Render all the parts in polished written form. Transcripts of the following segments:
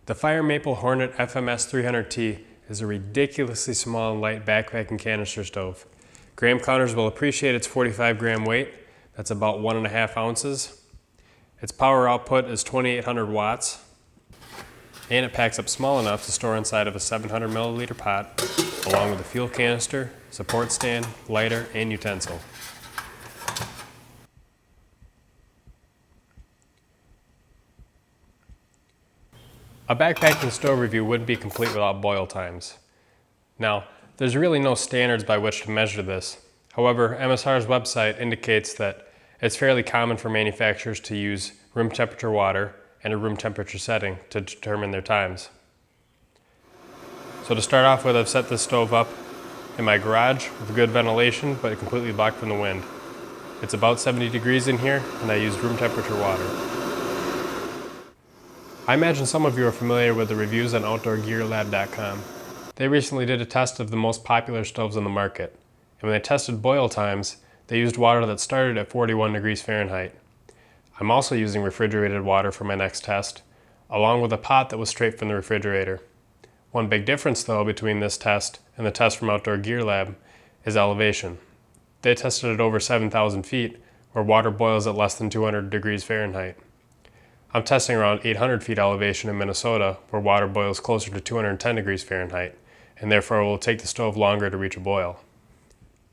The Fire Maple Hornet FMS 300t is a ridiculously small and light backpacking canister stove. Gram counters will appreciate its 45 gram weight. That's about 1.5 ounces. Its power output is 2800 watts. And it packs up small enough to store inside of a 700 milliliter pot, along with a fuel canister, support stand, lighter, and utensil. A backpacking stove review wouldn't be complete without boil times. Now, there's really no standards by which to measure this. However, MSR's website indicates that it's fairly common for manufacturers to use room temperature water and a room temperature setting to determine their times. So to start off with, I've set this stove up in my garage with good ventilation, but completely blocked from the wind. It's about 70 degrees in here, and I used room temperature water. I imagine some of you are familiar with the reviews on OutdoorGearLab.com. They recently did a test of the most popular stoves on the market, and when they tested boil times, they used water that started at 41 degrees Fahrenheit. I'm also using refrigerated water for my next test, along with a pot that was straight from the refrigerator. One big difference though between this test and the test from Outdoor Gear Lab is elevation. They tested at over 7,000 feet, where water boils at less than 200 degrees Fahrenheit. I'm testing around 800 feet elevation in Minnesota, where water boils closer to 210 degrees Fahrenheit, and therefore it will take the stove longer to reach a boil.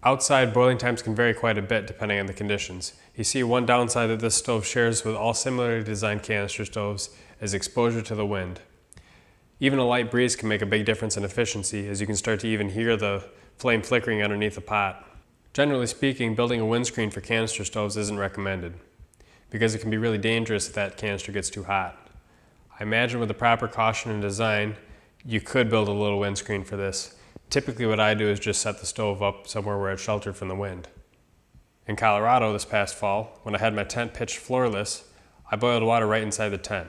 Outside, boiling times can vary quite a bit depending on the conditions. You see, one downside that this stove shares with all similarly designed canister stoves is exposure to the wind. Even a light breeze can make a big difference in efficiency, as you can start to even hear the flame flickering underneath the pot. Generally speaking, building a windscreen for canister stoves isn't recommended, because it can be really dangerous if that canister gets too hot. I imagine with the proper caution and design, you could build a little windscreen for this. Typically what I do is just set the stove up somewhere where it's sheltered from the wind. In Colorado this past fall, when I had my tent pitched floorless, I boiled water right inside the tent.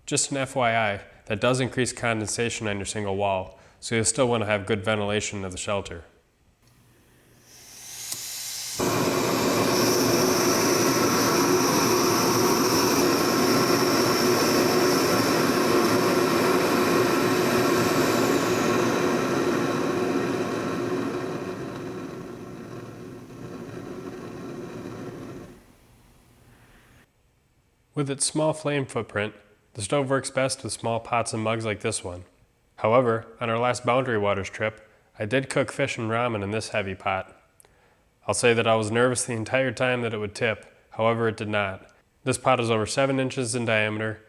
Just an FYI, that does increase condensation on your single wall, so you'll still want to have good ventilation of the shelter. With its small flame footprint, the stove works best with small pots and mugs like this one. However, on our last Boundary Waters trip, I did cook fish and ramen in this heavy pot. I'll say that I was nervous the entire time that it would tip, however it did not. This pot is over 7 inches in diameter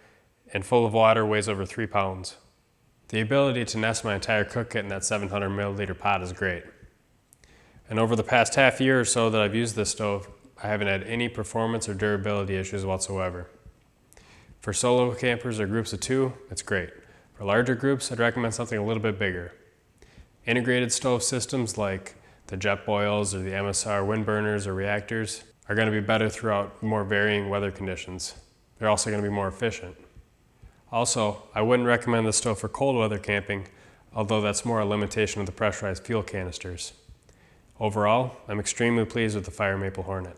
and full of water, weighs over 3 pounds. The ability to nest my entire cook kit in that 700 milliliter pot is great. And over the past half year or so that I've used this stove, I haven't had any performance or durability issues whatsoever. For solo campers or groups of 2, it's great. For larger groups, I'd recommend something a little bit bigger. Integrated stove systems like the Jetboils or the MSR wind burners or reactors are going to be better throughout more varying weather conditions. They're also going to be more efficient. Also, I wouldn't recommend the stove for cold weather camping, although that's more a limitation of the pressurized fuel canisters. Overall, I'm extremely pleased with the Fire Maple Hornet.